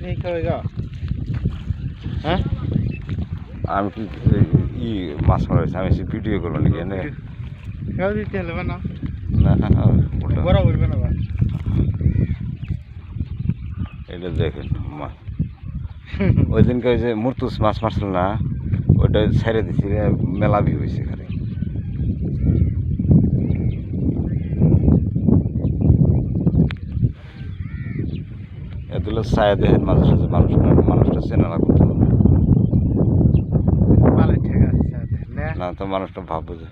এই কই গো হ্যাঁ আমি কি মাছ মারাইছি আমি ভিডিও করবো নাকি এনে কেউ দিতে হলে না না বড় বলবে না এটা দেখেন মাছ ওই দিনকে ওই যে মুরতুস মাছ মারছিল না ওইটা ছেড়ে দিছি মেলা ভিউ হয়েছে এখানে এগুলো ছায়া দেখেন মাঝে সাঝে মানুষটা চেনা না করতে হবে ভালো ঠিক আছে না তো মানুষটা ভাববো যে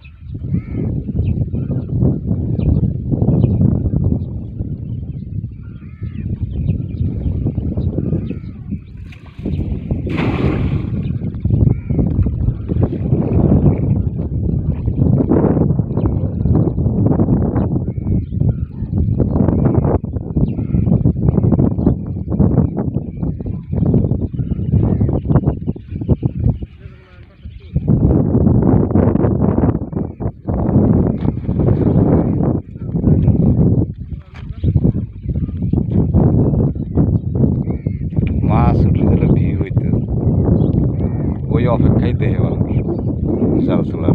মাছ উঠে গেলে ভিউ হইতো ওই অপেক্ষায় দেহে মানুষ জাল তোলার